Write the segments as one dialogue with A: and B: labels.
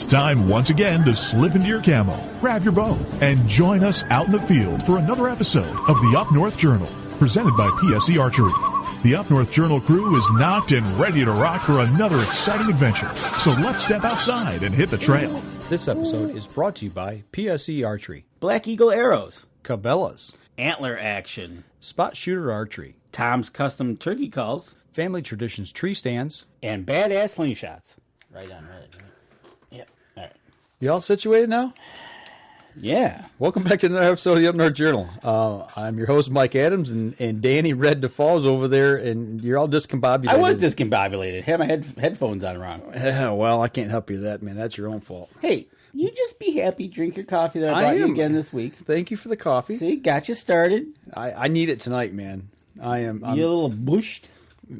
A: It's time once again to slip into your camo, grab your bow, and join us out in the field for another episode of the Up North Journal, presented by PSE Archery. The Up North Journal crew is knocked and ready to rock for another exciting adventure. So let's step outside and hit the trail.
B: This episode is brought to you by PSE Archery,
C: Black Eagle Arrows,
B: Cabela's,
C: Antler Action,
B: Spot Shooter Archery,
C: Tom's Custom Turkey Calls,
B: Family Traditions Tree Stands,
C: and Badass Slingshots. Right on, right. Yep, all right.
B: You all situated now?
C: Yeah.
B: Welcome back to another episode of the Up North Journal. I'm your host, Mike Adams, and Danny Red DeFall's over there, and you're all discombobulated.
C: I was discombobulated. Had my headphones on wrong.
B: Well, I can't help you with that, man. That's your own fault.
C: Hey, you just be happy. Drink your coffee that I brought you again this week.
B: Thank you for the coffee.
C: See, got you started.
B: I need it tonight, man. I'm
C: you a little bushed?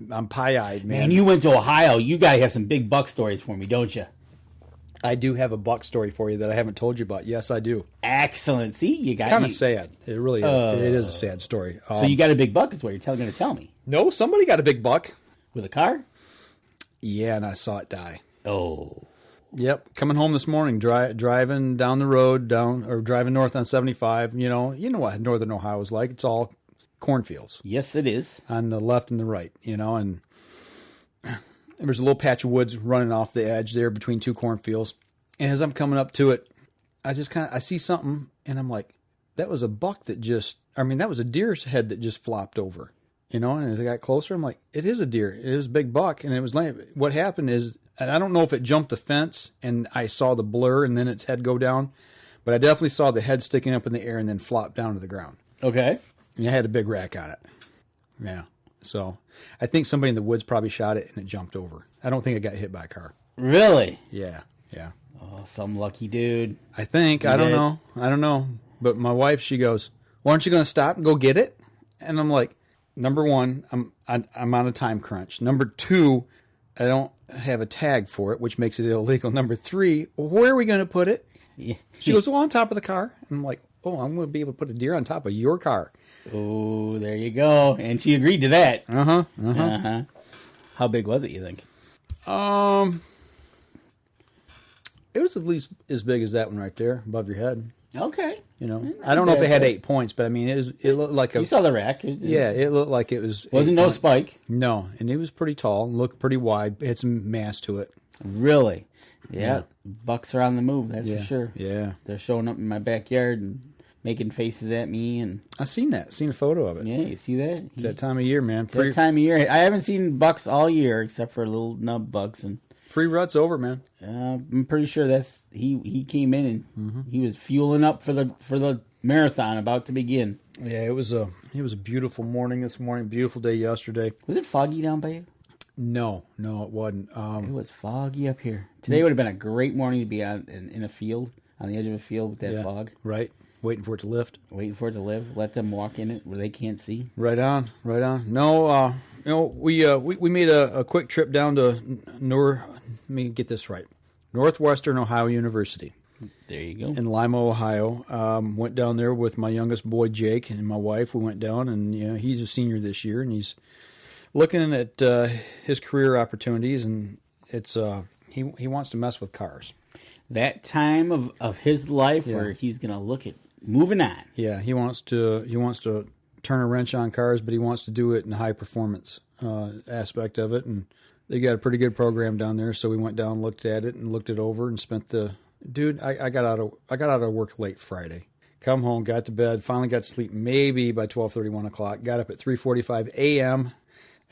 B: I'm pie-eyed, man.
C: Man, you went to Ohio. You got to have some big buck stories for me, don't you?
B: I do have a buck story for you that I haven't told you about. Yes, I do.
C: Excellent. See, you got
B: It's kind of sad. It really is. It is a sad story.
C: So you got a big buck is what you're going to tell me.
B: No, somebody got a big buck.
C: With a car?
B: Yeah, and I saw it die.
C: Oh.
B: Yep, coming home this morning, driving down the road, driving north on 75. You know what northern Ohio is like. It's all cornfields.
C: Yes, it is.
B: On the left and the right, and there's a little patch of woods running off the edge there between two cornfields. And as I'm coming up to it, I see something, and I'm like, that was a buck that that was a deer's head that just flopped over, and as I got closer, I'm like, it is a deer. It is a big buck, and it was laying. What happened is, and I don't know if it jumped the fence and I saw the blur and then its head go down, but I definitely saw the head sticking up in the air and then flop down to the ground.
C: Okay.
B: And I had a big rack on it. Yeah. So I think somebody in the woods probably shot it and it jumped over. I don't think it got hit by a car.
C: Really?
B: Yeah.
C: Oh, some lucky dude.
B: I think. I don't know. But my wife, she goes, "Well, aren't you going to stop and go get it?" And I'm like, number one, I'm on a time crunch. Number two, I don't have a tag for it, which makes it illegal. Number three, where are we going to put it?
C: Yeah.
B: She goes, "Well, on top of the car." And I'm like, "Oh, I'm going to be able to put a deer on top of your car."
C: Oh, there you go. And she agreed to that.
B: Uh-huh.
C: How big was it, you think?
B: It was at least as big as that one right there, above your head.
C: Okay.
B: I don't know if it had 8 points, but I mean, it looked like
C: You saw the rack.
B: it looked like it was.
C: Wasn't no spike.
B: No, and it was pretty tall, looked pretty wide, it had some mass to it.
C: Really? Yeah. Bucks are on the move, that's for sure.
B: Yeah.
C: They're showing up in my backyard and making faces at me. And
B: I seen a photo of it.
C: yeah, you see that?
B: It's that time of year, man.
C: It's that time of year. I haven't seen bucks all year except for little nub bucks. And
B: Pre-rut's over, man.
C: I'm pretty sure that's he came in and he was fueling up for the marathon about to begin.
B: Yeah, it was a beautiful morning this morning, beautiful day yesterday.
C: Was it foggy down by you?
B: No, it wasn't.
C: It was foggy up here. Today would have been a great morning to be out in a field, on the edge of a field with that fog.
B: Right, waiting for it to lift.
C: Waiting for it to live. Let them walk in it where they can't see.
B: Right on. No, we made a quick trip down to let me get this right. Northwestern Ohio University.
C: There you go.
B: In Lima, Ohio. Went down there with my youngest boy, Jake, and my wife. We went down, and he's a senior this year, and he's looking at his career opportunities, and it's he wants to mess with cars.
C: That time of his life where he's going to look at moving on.
B: Yeah, he wants to turn a wrench on cars, but he wants to do it in the high performance aspect of it, and they got a pretty good program down there. So we went down, looked at it, and looked it over, and spent the. Dude, I got out of work late Friday. Come home, got to bed, finally got to sleep maybe by 12:30, 1 o'clock. Got up at 3:45 a.m.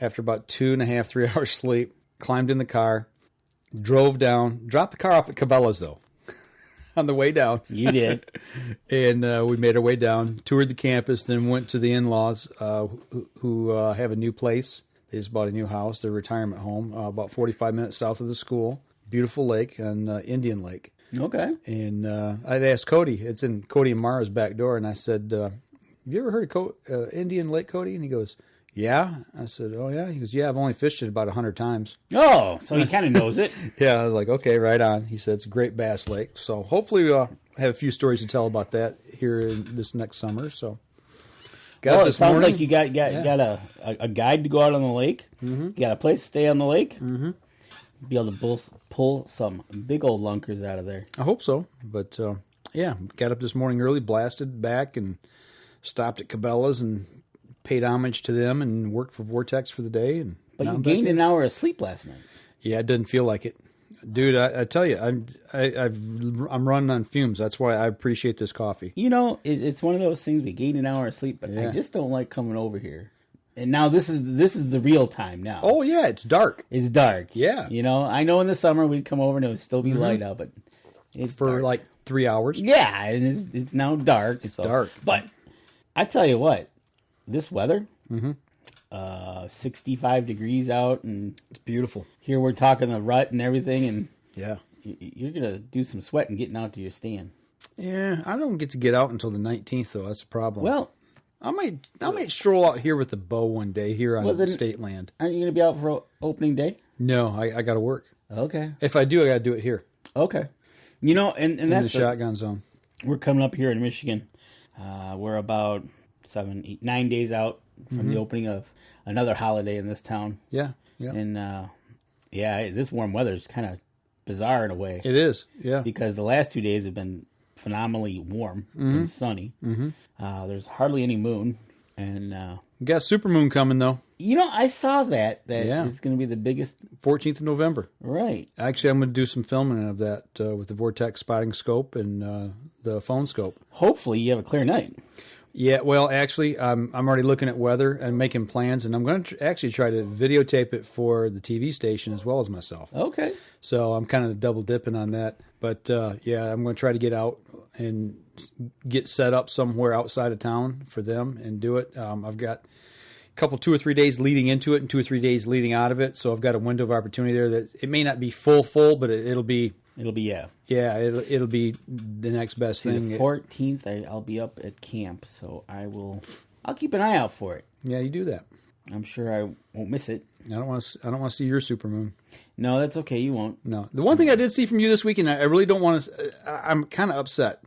B: after about 2.5, 3 hours sleep. Climbed in the car, drove down, dropped the car off at Cabela's though. On the way down.
C: You did.
B: And we made our way down, toured the campus, then went to the in-laws who have a new place. They just bought a new house, their retirement home, about 45 minutes south of the school. Beautiful lake on Indian Lake.
C: Okay.
B: And I'd asked Cody, it's in Cody and Mara's back door, and I said, have you ever heard of Indian Lake, Cody? And he goes, yeah. I said, oh, yeah? He goes, yeah, I've only fished it about 100 times.
C: Oh, so he kind of knows it.
B: Yeah, I was like, okay, right on. He said it's a great bass lake. So hopefully we'll have a few stories to tell about that here in this next summer. So
C: it sounds like you got a guide to go out on the lake. Mm-hmm. You got a place to stay on the lake.
B: Mm-hmm.
C: Be able to pull some big old lunkers out of there.
B: I hope so. But, yeah, got up this morning early, blasted back, and stopped at Cabela's and paid homage to them and worked for Vortex for the day. And
C: But you gained an hour of sleep last night.
B: Yeah, it didn't feel like it. Dude, I tell you, I'm running on fumes. That's why I appreciate this coffee.
C: You know, it's one of those things. We gained an hour of sleep, but I just don't like coming over here. And now this is the real time now.
B: Oh yeah, it's dark.
C: It's dark.
B: Yeah.
C: You know, I know in the summer we'd come over and it would still be light out, but it's
B: for
C: dark.
B: like 3 hours.
C: Yeah, and it's now dark.
B: It's dark.
C: But I tell you what, this weather, 65 degrees out, and
B: It's beautiful.
C: here we're talking the rut and everything, and
B: Yeah.
C: you're gonna do some sweating getting out to your stand.
B: Yeah, I don't get out until the 19th though. That's the problem.
C: Well,
B: I might stroll out here with the bow one day here on
C: then-
B: state land.
C: aren't you gonna be out for opening day?
B: No, I got to work.
C: Okay.
B: If I do, I got to do it here
C: Okay. You know, and
B: in
C: that's
B: the shotgun zone.
C: we're coming up here in Michigan. We're about 7, 8, 9 days out from the opening of another holiday in this town.
B: Yeah.
C: And this warm weather is kind of bizarre in a way
B: It is. Yeah.
C: because the last 2 days have been phenomenally warm and sunny. There's hardly any moon, and
B: We got supermoon coming though.
C: you know, I saw that
B: Yeah.
C: it's going to be the biggest.
B: 14th of November.
C: Right.
B: Actually, I'm going to do some filming of that with the Vortex spotting scope and the phone scope.
C: Hopefully, you have a clear night.
B: Yeah, well, actually, I'm already looking at weather and making plans, and I'm going to actually try to videotape it for the TV station as well as myself.
C: Okay.
B: So I'm kind of double dipping on that. But, yeah, I'm going to try to get out and get set up somewhere outside of town for them and do it. I've got a couple, 2 or 3 days leading into it and 2 or 3 days leading out of it. So I've got a window of opportunity there that it may not be full, but it'll be...
C: It'll be, yeah.
B: Yeah, it'll be the next best thing.
C: The 14th, I'll be up at camp, so I'll keep an eye out for it.
B: Yeah, you do that.
C: I'm sure I won't miss it.
B: I don't want to see your supermoon.
C: No, that's okay. You won't.
B: No. The one thing I did see from you this week, and I really don't want to... I'm kind of upset.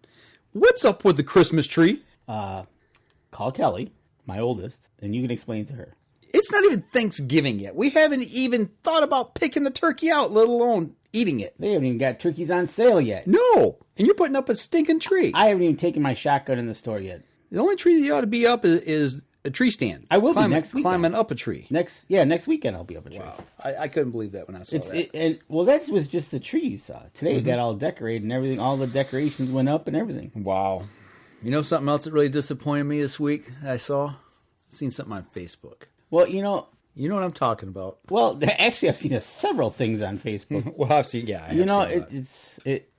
B: What's up with the Christmas tree?
C: Call Kelly, my oldest, and you can explain to her.
B: It's not even Thanksgiving yet. We haven't even thought about picking the turkey out, let alone eating it.
C: They haven't even got turkeys on sale yet.
B: No. And you're putting up a stinking tree.
C: I haven't even taken my shotgun in the store yet.
B: The only tree that you ought to be up is a tree stand.
C: I will be next weekend.
B: Climbing up a tree.
C: Next weekend I'll be up a tree.
B: Wow. I couldn't believe that when I saw that.
C: Well, that was just the tree you saw. Today it got all decorated and everything. All the decorations went up and everything.
B: Wow. You know something else that really disappointed me this week I saw? I seen something on Facebook.
C: Well, you know
B: what I'm talking about.
C: Well, actually, I've seen several things on Facebook.
B: Well, I've seen, yeah.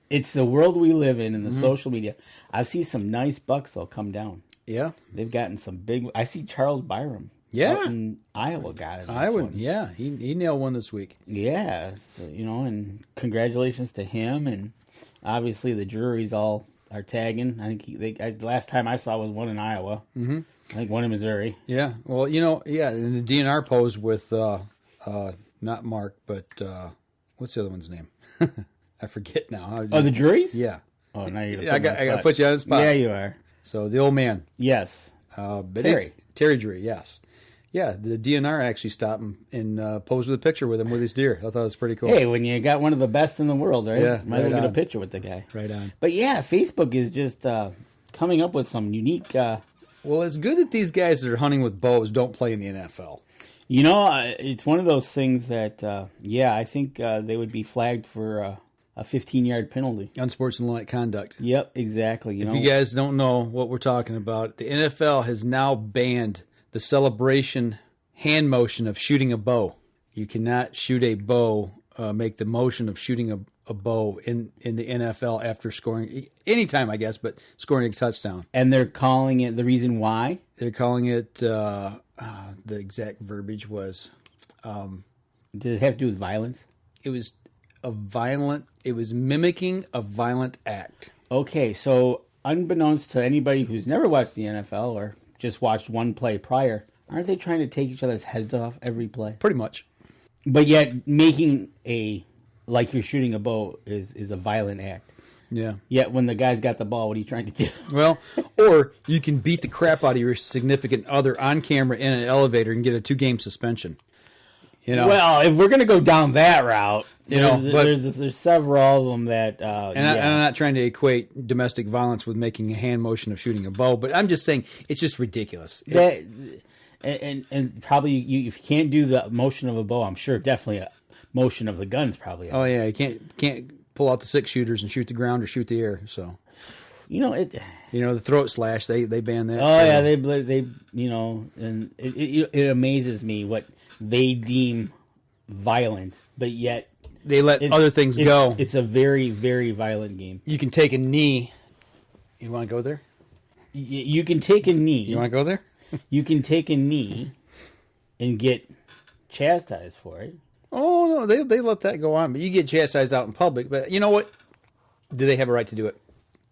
C: It's the world we live in the social media. I've seen some nice bucks that'll come down.
B: Yeah.
C: They've gotten some big. I see Charles Byram.
B: Yeah.
C: Out in Iowa got it.
B: Iowa, yeah. He nailed one this week.
C: Yeah. So, and congratulations to him. And obviously the juries all are tagging. I think the last time I saw was one in Iowa. Mm-hmm. I think one in Missouri.
B: Yeah. Well, yeah, and the DNR posed with, not Mark, but what's the other one's name? I forget now.
C: Oh, the juries?
B: Yeah.
C: Oh, now you're
B: I got to put you on the spot.
C: Yeah, you are.
B: So the old man.
C: Yes.
B: Terry Drury, yes. Yeah, the DNR actually stopped him and posed with a picture with him with his deer. I thought it was pretty cool.
C: Hey, when you got one of the best in the world, right?
B: Yeah,
C: Might as well get a picture with the guy.
B: Right on.
C: But yeah, Facebook is just coming up with some unique...
B: Well, it's good that these guys that are hunting with bows don't play in the NFL.
C: It's one of those things that, I think they would be flagged for a 15-yard penalty.
B: Unsportsmanlike conduct.
C: Yep, exactly.
B: If you guys don't know what we're talking about, the NFL has now banned the celebration hand motion of shooting a bow. You cannot shoot a bow, make the motion of shooting a bow in the NFL after scoring, anytime I guess, but scoring a touchdown.
C: And they're calling it, the reason why?
B: They're calling it, the exact verbiage was...
C: Did it have to do with violence?
B: It was mimicking a violent act.
C: Okay, so unbeknownst to anybody who's never watched the NFL or just watched one play prior, aren't they trying to take each other's heads off every play?
B: Pretty much.
C: But yet making like you're shooting a bow is a violent act.
B: Yeah.
C: Yet when the guy's got the ball, what are you trying to do?
B: Well, or you can beat the crap out of your significant other on camera in an elevator and get a 2-game suspension.
C: Well, if we're going to go down that route... there's several of them that.
B: I'm not trying to equate domestic violence with making a hand motion of shooting a bow, but I'm just saying it's just ridiculous.
C: And probably if you can't do the motion of a bow, I'm sure definitely a motion of the gun's probably.
B: Oh yeah, you can't pull out the 6-shooters and shoot the ground or shoot the air. So the throat slash they ban that.
C: Oh yeah, they and it amazes me what they deem violent, but yet
B: they let other things go.
C: It's a very, very violent game.
B: You can take a knee. You want to go there?
C: You can take a knee.
B: You want to go there?
C: You can take a knee and get chastised for it.
B: Oh no, they let that go on, but you get chastised out in public. But you know what? Do they have a right to do it?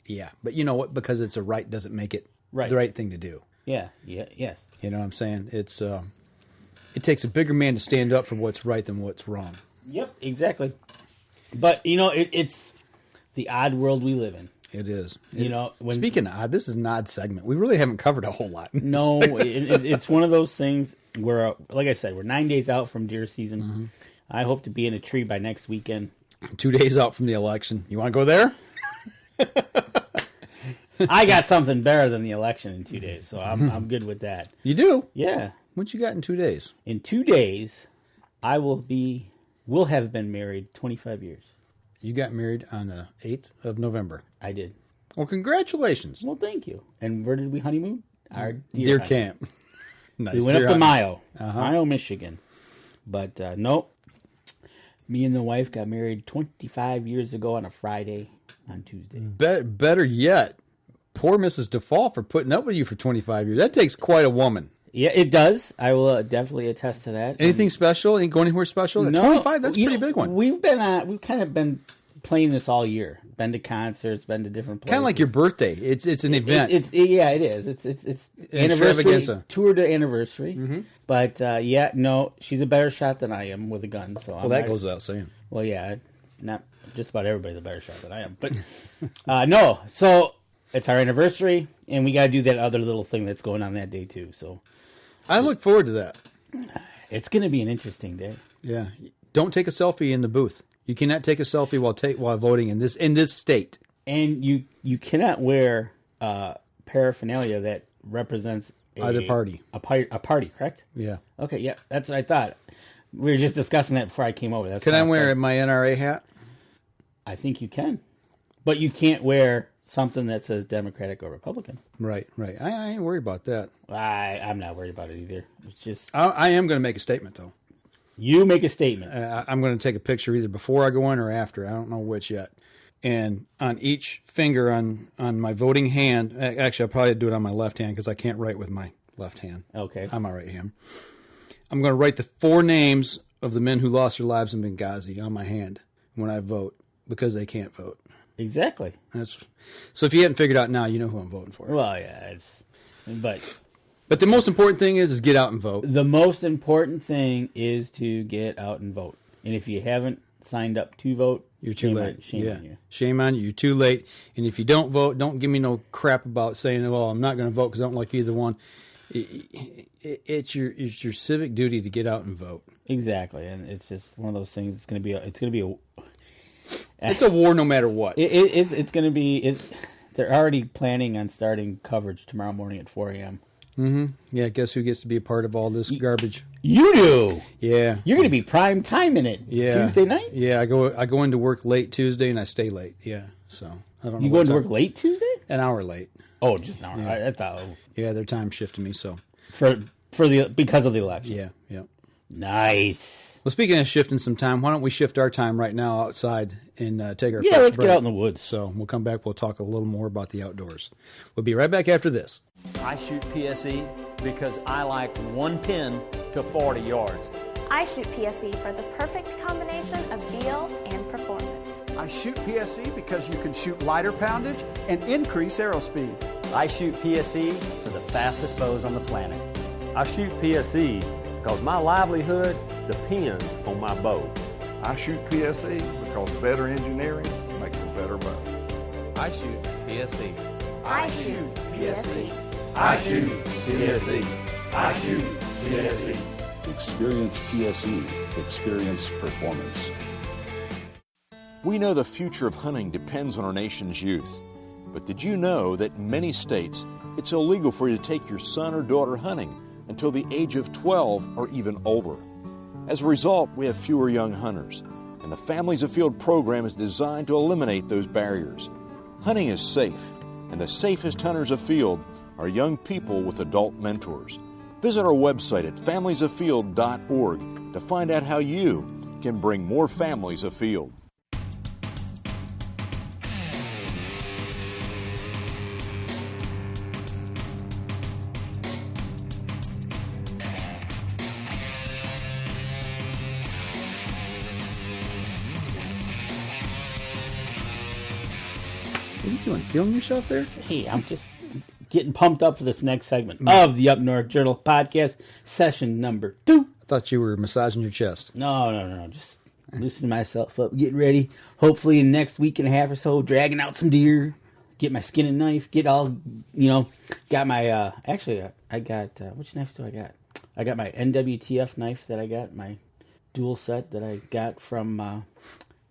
B: Yeah, but you know what? Because it's a right doesn't make it the right thing to do.
C: Yeah, yes.
B: You know what I'm saying? It's it takes a bigger man to stand up for what's right than what's wrong.
C: Yep, exactly. But it's the odd world we live in.
B: It is.
C: Speaking
B: of odd, this is an odd segment. We really haven't covered a whole lot.
C: No, it's one of those things where, like I said, we're 9 days out from deer season. Mm-hmm. I hope to be in a tree by next weekend.
B: 2 days out from the election. You want to go there?
C: I got something better than the election in 2 days, so I'm good with that.
B: You do?
C: Yeah.
B: What you got in 2 days?
C: In 2 days, I will have been married 25 years.
B: You got married on the 8th of November.
C: I did.
B: Well, congratulations.
C: Well, thank you. And where did we honeymoon? Our
B: deer camp. Nice.
C: We went up to Mayo, Michigan. But nope. Me and the wife got married 25 years ago on a Friday on Tuesday.
B: Better yet, poor Mrs. DeFall for putting up with you for 25 years. That takes quite a woman.
C: Yeah, it does. I will definitely attest to that.
B: Anything special? Ain't going anywhere special?
C: No,
B: 25, that's a pretty big one.
C: We've kind of been playing this all year. Been to concerts, been to different places.
B: Kind of like your birthday. It's an event.
C: It is. It's anniversary, tour to anniversary. Mm-hmm. But she's a better shot than I am with a gun. So
B: that goes without saying.
C: Well, yeah, not just about everybody's a better shot than I am. But no, so it's our anniversary, and we got to do that other little thing that's going on that day too. So
B: I look forward to that.
C: It's going to be an interesting day.
B: Yeah, don't take a selfie in the booth. You cannot take a selfie while voting in this state.
C: And you cannot wear paraphernalia that represents
B: either party.
C: A party, correct?
B: Yeah.
C: Okay, yeah, that's what I thought. We were just discussing that before I came over.
B: Can I wear my NRA hat?
C: I think you can. But you can't wear something that says Democratic or Republican.
B: Right. I ain't worried about that.
C: I'm not worried about it either. It's just...
B: I am going to make a statement, though.
C: You make a statement.
B: I'm going to take a picture either before I go in or after. I don't know which yet. And on each finger on my voting hand, actually, I'll probably do it on my left hand because I can't write with my left hand.
C: Okay.
B: On my right hand. I'm going to write the 4 names of the men who lost their lives in Benghazi on my hand when I vote because they can't vote.
C: Exactly.
B: So if you hadn't figured out now, you know who I'm voting for.
C: Well, yeah,
B: But the most important thing is get out and vote.
C: The most important thing is to get out and vote. And if you haven't signed up to vote,
B: you're too late.
C: Shame on you.
B: Shame on you. You're too late. And if you don't vote, don't give me no crap about saying, well, I'm not going to vote because I don't like either one. It's your civic duty to get out and vote.
C: Exactly. And it's just one of those things. It's going to be a
B: it's a war no matter what.
C: It's going to be. They're already planning on starting coverage tomorrow morning at 4 a.m.
B: Mm-hmm. Yeah, guess who gets to be a part of all this garbage?
C: You do.
B: Yeah.
C: You're going to be prime time in it.
B: Yeah.
C: Tuesday night?
B: Yeah, I go into work late Tuesday and I stay late. Yeah. So I don't know.
C: You go into work late Tuesday?
B: An hour late.
C: Oh, just an hour.
B: Yeah.
C: I thought.
B: Yeah, they're time shifting me, so
C: because of the election.
B: Yeah.
C: Nice.
B: Well, speaking of shifting some time, why don't we shift our time right now outside and take our first break?
C: Yeah, let's get out in the woods.
B: So we'll come back. We'll talk a little more about the outdoors. We'll be right back after this.
D: I shoot PSE because I like one pin to 40 yards.
E: I shoot PSE for the perfect combination of feel and performance.
F: I shoot PSE because you can shoot lighter poundage and increase arrow speed.
D: I shoot PSE for the fastest bows on the planet.
G: I shoot PSE because my livelihood depends on my bow.
H: I shoot PSE because better engineering makes a better bow.
I: I shoot PSE.
E: I shoot PSE.
I: I shoot PSE. I shoot PSE.
J: Experience PSE. Experience performance. We know the future of hunting depends on our nation's youth. But did you know that in many states, it's illegal for you to take your son or daughter hunting until the age of 12 or even older? As a result, we have fewer young hunters, and the Families Afield program is designed to eliminate those barriers. Hunting is safe, and the safest hunters afield are young people with adult mentors. Visit our website at familiesafield.org to find out how you can bring more families afield.
B: What are you doing? Feeling yourself there?
C: Hey, I'm just getting pumped up for this next segment of the Up North Journal podcast, session number 2.
B: I thought you were massaging your chest.
C: No. Just loosening myself up, getting ready. Hopefully in the next week and a half or so, dragging out some deer, get my skin and knife, get all, got my, I got, which knife do I got? I got my NWTF knife that I got, my dual set that I got from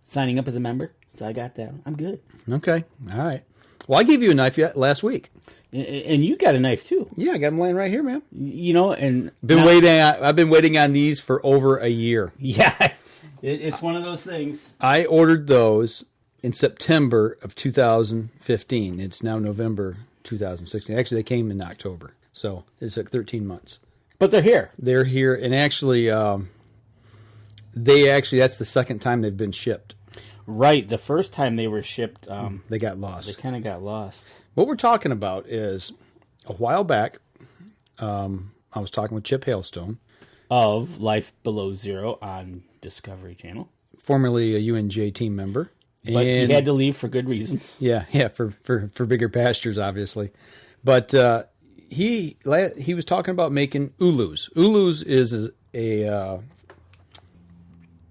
C: signing up as a member. So I got that. I'm good.
B: Okay. All right. Well, I gave you a knife last week.
C: And you got a knife too.
B: Yeah, I got them laying right here, man.
C: And
B: I've been waiting on these for over a year.
C: Yeah, it's one of those things.
B: I ordered those in September of 2015. It's now November 2016. Actually, they came in October, so it took 13 months.
C: But they're here.
B: They're here, and actually, that's the second time they've been shipped.
C: Right. The first time they were shipped,
B: they got lost.
C: They kind of got lost.
B: What we're talking about is a while back, I was talking with Chip Hailstone
C: of Life Below Zero on Discovery Channel,
B: formerly a UNJ team member.
C: But he had to leave for good reasons.
B: Yeah, for bigger pastures, obviously. But he was talking about making Ulus. Ulus is a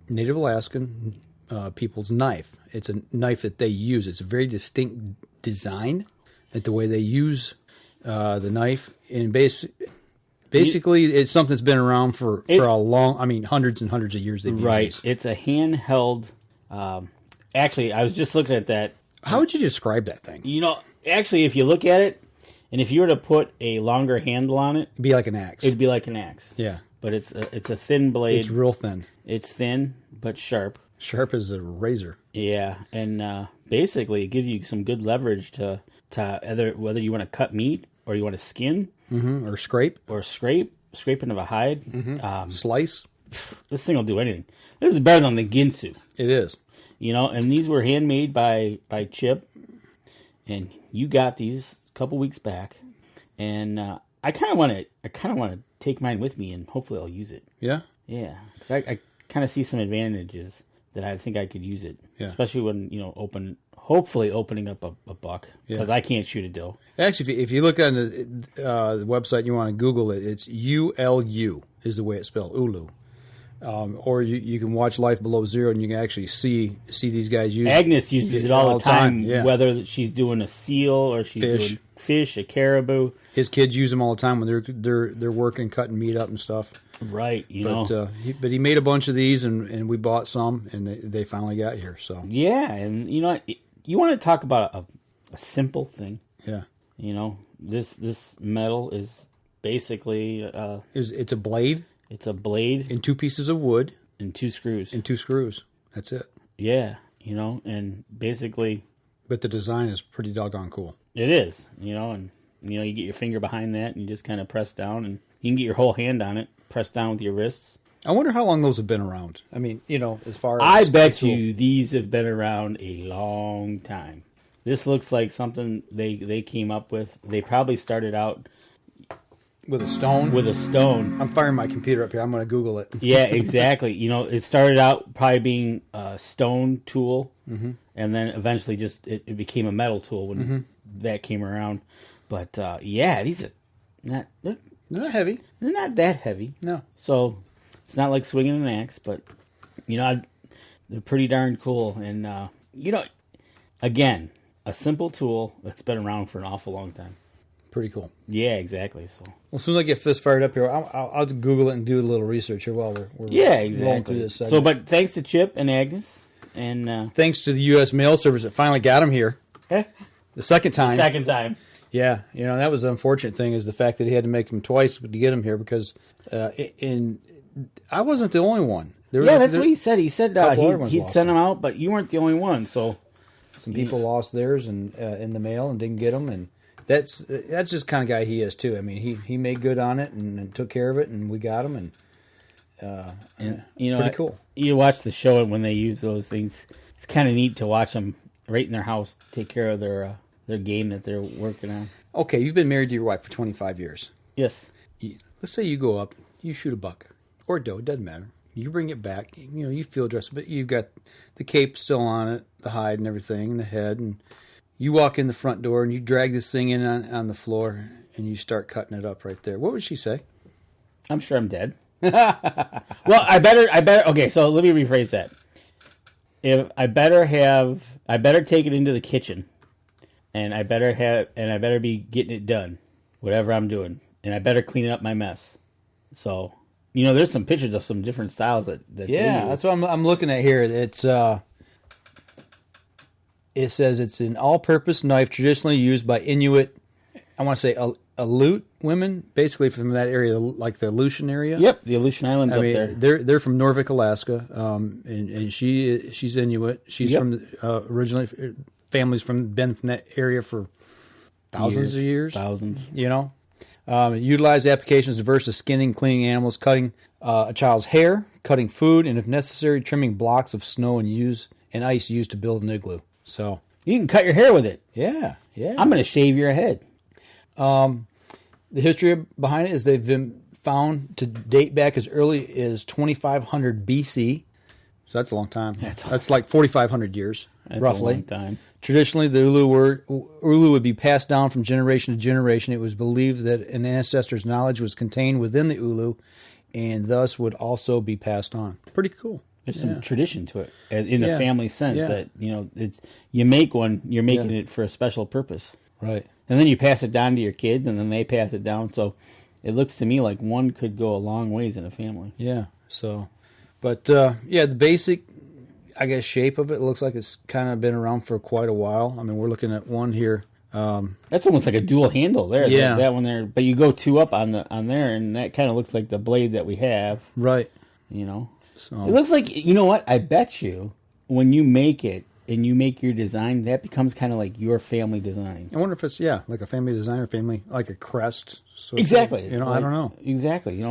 B: Native Alaskan people's knife. It's a knife that they use. It's a very distinct design at the way they use the knife. And basically, it's something that's been around for a long, hundreds and hundreds of years.
C: Right. It's a handheld. Actually, I was just looking at that.
B: How would you describe that thing?
C: Actually, if you look at it, and if you were to put a longer handle on it,
B: it'd be like an axe.
C: It'd be like an axe.
B: Yeah.
C: But it's a thin blade.
B: It's real thin.
C: It's thin, but sharp.
B: Sharp as a razor.
C: Yeah, and basically it gives you some good leverage to whether you want to cut meat or you want to skin.
B: Mm-hmm. Or scraping
C: of a hide.
B: Mm-hmm. Slice.
C: This thing will do anything. This is better than the Ginsu.
B: It is.
C: And these were handmade by Chip, and you got these a couple weeks back, and I kind of want to take mine with me, and hopefully I'll use it.
B: Yeah?
C: Yeah, because I kind of see some advantages that I think I could use it, especially when, hopefully opening up a buck, because I can't shoot a doe.
B: Actually, if you look on the website and you want to Google it, it's ULU is the way it's spelled, Ulu. Or you can watch Life Below Zero and you can actually see these guys use it.
C: Agnes uses it all the time,
B: yeah.
C: Whether she's doing a seal or she's doing fish, a caribou.
B: His kids use them all the time when they're working, cutting meat up and stuff.
C: Right,
B: but he made a bunch of these, and we bought some, and they finally got here. So
C: yeah, and you want to talk about a simple thing.
B: Yeah,
C: this metal is basically
B: it's a blade.
C: It's a blade
B: and 2 pieces of wood
C: and 2 screws.
B: That's it.
C: Yeah, and basically,
B: but the design is pretty doggone cool.
C: It is, and you get your finger behind that and you just kind of press down, and you can get your whole hand on it. Press down with your wrists.
B: I wonder how long those have been around. I mean, as far as...
C: I bet you these have been around a long time. This looks like something they came up with. They probably started out...
B: With a stone?
C: With a stone.
B: I'm firing my computer up here. I'm going to Google it.
C: Yeah, exactly. It started out probably being a stone tool, and then eventually just it became a metal tool when that came around. But, these are not...
B: They're not heavy.
C: They're not that heavy.
B: No.
C: So it's not like swinging an axe, but, they're pretty darn cool. And, again, a simple tool that's been around for an awful long time.
B: Pretty cool.
C: Yeah, exactly. So,
B: well, as soon as I get fist fired up here, I'll Google it and do a little research here while we're
C: exactly.
B: rolling through this segment.
C: So, but thanks to Chip and Agnes. And
B: thanks to the U.S. Mail Service, it finally got him here. The second time. Yeah, that was the unfortunate thing, is the fact that he had to make him twice to get him here, because I wasn't the only one.
C: That's what he said. He said he'd send them out, but you weren't the only one. So
B: some people lost theirs and in the mail and didn't get them, and that's just the kind of guy he is too. I mean, he made good on it and took care of it, and we got him, and pretty cool.
C: You watch the show, and when they use those things, it's kind of neat to watch them right in their house take care of their game that they're working on.
B: Okay, you've been married to your wife for 25 years.
C: Yes.
B: Let's say you go up, you shoot a buck or a doe, it doesn't matter. You bring it back, you field dress, but you've got the cape still on it, the hide and everything, and the head, and you walk in the front door and you drag this thing in on the floor and you start cutting it up right there. What would she say?
C: I'm sure I'm dead. Well, I better. Okay, so let me rephrase that. I better take it into the kitchen, and I better be getting it done, whatever I'm doing, and I better clean up my mess. So, there's some pictures of some different styles that
B: that's what I'm looking at here. It's it says it's an all-purpose knife traditionally used by Inuit. I want to say Aleut women, basically from that area, like the Aleutian area.
C: Yep, the Aleutian Islands up there.
B: They're from Norfolk, Alaska, and she's Inuit. She's from originally families been from that area for thousands of years. Utilize applications diverse as skinning, cleaning animals, cutting a child's hair, cutting food, and if necessary, trimming blocks of snow and ice used to build an igloo. So
C: you can cut your hair with it.
B: Yeah.
C: I'm going to shave your head.
B: The history behind it is they've been found to date back as early as 2500 BC. So that's a long time. That's like 4,500 years, roughly.
C: A long time.
B: Traditionally, the Ulu would be passed down from generation to generation. It was believed that an ancestor's knowledge was contained within the Ulu, and thus would also be passed on. Pretty cool.
C: There's some tradition to it in a family sense that it's you make one, you're making it for a special purpose,
B: right?
C: And then you pass it down to your kids, and then they pass it down. So it looks to me like one could go a long ways in a family.
B: Yeah. So, but the basic, I guess, shape of it looks like it's kind of been around for quite a while. I mean, we're looking at one here.
C: That's almost like a dual handle there.
B: Yeah,
C: that one there. But you go two up on there, and that kind of looks like the blade that we have.
B: Right.
C: So it looks like, what? I bet you when you make it and you make your design, that becomes kind of like your family design.
B: I wonder if it's like a family design or family, like a crest. So
C: exactly.
B: I don't know.
C: Exactly.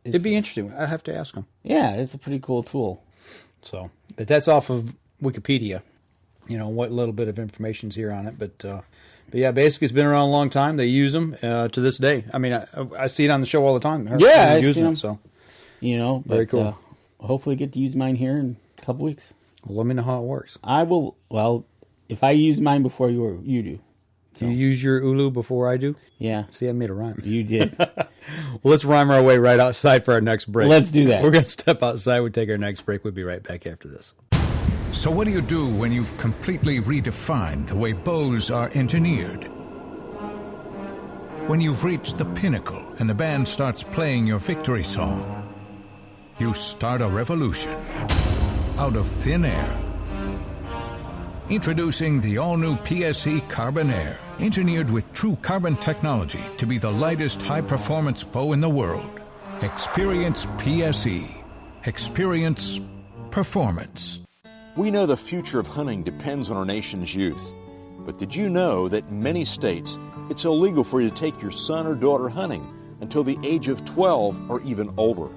B: It'd be interesting. I have to ask them.
C: Yeah, it's a pretty cool tool.
B: So, but that's off of Wikipedia. What little bit of information's here on it, but yeah, basically it's been around a long time. They use them to this day. I mean, I see it on the show all the time.
C: I see them.
B: So,
C: very cool. Hopefully get to use mine here in a couple weeks.
B: Well, let me know how it works.
C: I will. Well, if I use mine before you do.
B: So. Do you use your Ulu before I do?
C: Yeah.
B: See, I made a rhyme.
C: You did.
B: Well, let's rhyme our way right outside for our next break.
C: Let's do that.
B: We're going to step outside. We'll take our next break. We'll be right back after this.
K: So what do you do when you've completely redefined the way bows are engineered? When you've reached the pinnacle and the band starts playing your victory song? You start a revolution out of thin air. Introducing the all-new PSE Carbon Air, engineered with true carbon technology to be the lightest high-performance bow in the world. Experience PSE. Experience performance.
J: We know the future of hunting depends on our nation's youth. But did you know that in many states, it's illegal for you to take your son or daughter hunting until the age of 12 or even older?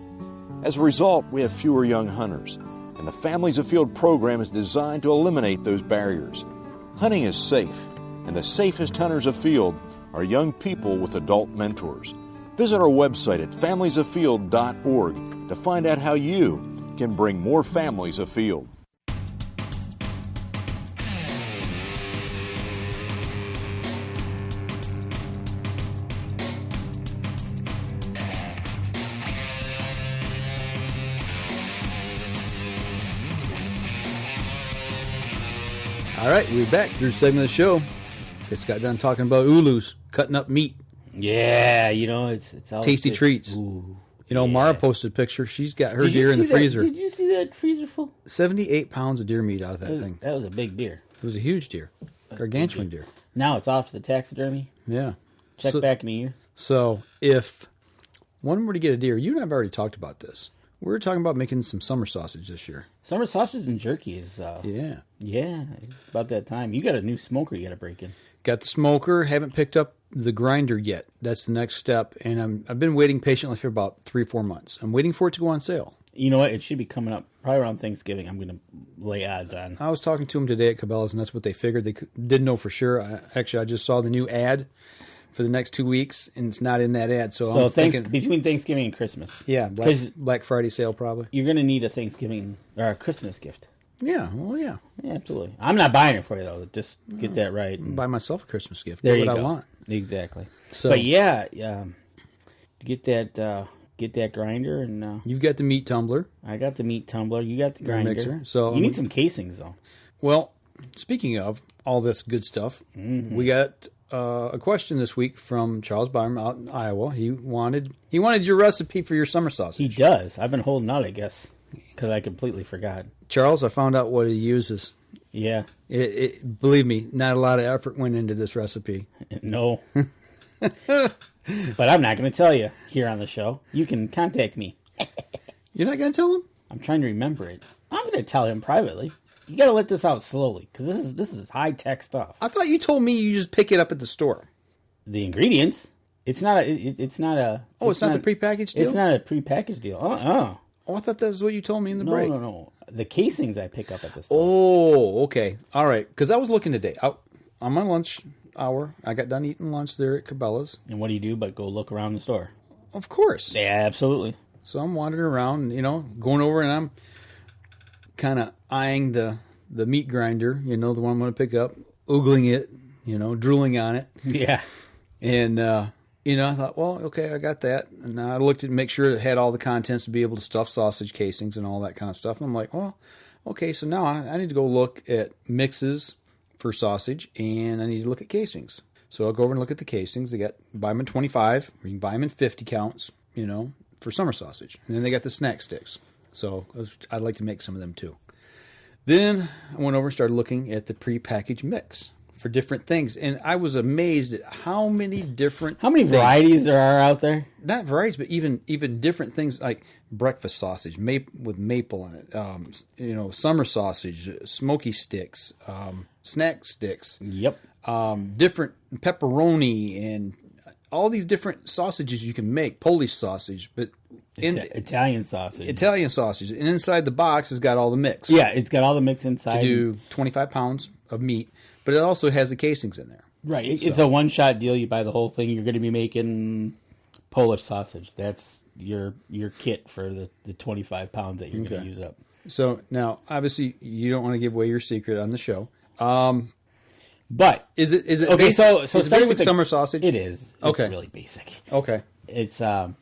J: As a result, we have fewer young hunters, and the Families Afield program is designed to eliminate those barriers. Hunting is safe, and the safest hunters afield are young people with adult mentors. Visit our website at familiesafield.org to find out how you can bring more families afield.
B: All right, we're back through the segment of the show. Just got done talking about Ulus, cutting up meat.
C: Yeah, it's always
B: tasty
C: good.
B: treats.
C: Ooh.
B: You know, Mara posted a picture. She's got her deer in the freezer.
C: Did you see that freezer full?
B: 78 pounds of deer meat out of that thing.
C: That was a big deer.
B: It was a huge deer. Gargantuan deer.
C: Now it's off to the taxidermy.
B: Yeah.
C: Check back in a year.
B: So if one were to get a deer, you and I have already talked about this. We were talking about making some summer sausage this year.
C: Summer sausage and jerky is...
B: Yeah,
C: it's about that time. You got a new smoker you got to break in.
B: Got the smoker. Haven't picked up the grinder yet. That's the next step. And I've been waiting patiently for about 3-4 months. I'm waiting for it to go on sale.
C: You know what? It should be coming up probably around Thanksgiving. I'm going to lay odds on.
B: I was talking to them today at Cabela's, and that's what they figured. They didn't know for sure. I just saw the new ad for the next 2 weeks, and it's not in that ad. So I'm thinking
C: between Thanksgiving and Christmas.
B: Yeah, Black Friday sale probably.
C: You're going to need a Thanksgiving or a Christmas gift.
B: Yeah, well, yeah.
C: Yeah, absolutely. I'm not buying it for you, though. Just get that right. And
B: buy myself a Christmas gift.
C: There
B: Get
C: you
B: what
C: go.
B: I want.
C: Exactly.
B: So,
C: but yeah, get that grinder and
B: you've got the meat tumbler.
C: I got the meat tumbler. You got the grinder.
B: Mixer. So
C: you need some casings, though.
B: Well, speaking of all this good stuff, we got a question this week from Charles Byram out in Iowa. He wanted your recipe for your summer sausage.
C: He does. I've been holding out, I guess, because I completely forgot.
B: Charles, I found out what he uses.
C: Yeah.
B: Believe me, not a lot of effort went into this recipe.
C: No. But I'm not going to tell you here on the show. You can contact me.
B: You're not going to tell him?
C: I'm trying to remember it. I'm going to tell him privately. You got to let this out slowly because this is high tech stuff.
B: I thought you told me you just pick it up at the store.
C: The ingredients. It's not a. It's not a.
B: Oh, it's not the prepackaged deal.
C: It's not a prepackaged deal.
B: Oh, I thought that was what you told me in the break.
C: No. The casings I pick up at the store.
B: Oh, okay. All right. Because I was looking today. On my lunch hour, I got done eating lunch there at Cabela's.
C: And what do you do but go look around the store?
B: Of course.
C: Yeah, absolutely.
B: So I'm wandering around, going over, and I'm kind of eyeing the meat grinder, the one I'm going to pick up, oogling it, drooling on it.
C: Yeah.
B: And, I thought, well, okay, I got that. And I looked at it, make sure it had all the contents to be able to stuff sausage casings and all that kind of stuff. And I'm like, well, okay, so now I need to go look at mixes for sausage, and I need to look at casings. So I'll go over and look at the casings. They buy them in 25, or you can buy them in 50 counts, for summer sausage. And then they got the snack sticks. So I'd like to make some of them too. Then I went over and started looking at the prepackaged mix for different things, and I was amazed at how many
C: varieties there are out there.
B: Not varieties, but even different things like breakfast sausage with maple in it. Summer sausage, smoky sticks, snack sticks.
C: Yep.
B: Different pepperoni and all these different sausages you can make. Polish sausage, but
C: Italian sausage.
B: And inside the box has got all the mix.
C: Yeah, it's got all the mix inside.
B: To do 25 pounds of meat. But it also has the casings in there.
C: Right. It's a one-shot deal. You buy the whole thing. You're going to be making Polish sausage. That's your kit for the 25 pounds that you're going to use up.
B: So now, obviously, you don't want to give away your secret on the show.
C: But
B: is it
C: okay?
B: Basic,
C: so
B: is it basic summer sausage?
C: It is.
B: Okay.
C: It's really basic.
B: Okay.
C: It's the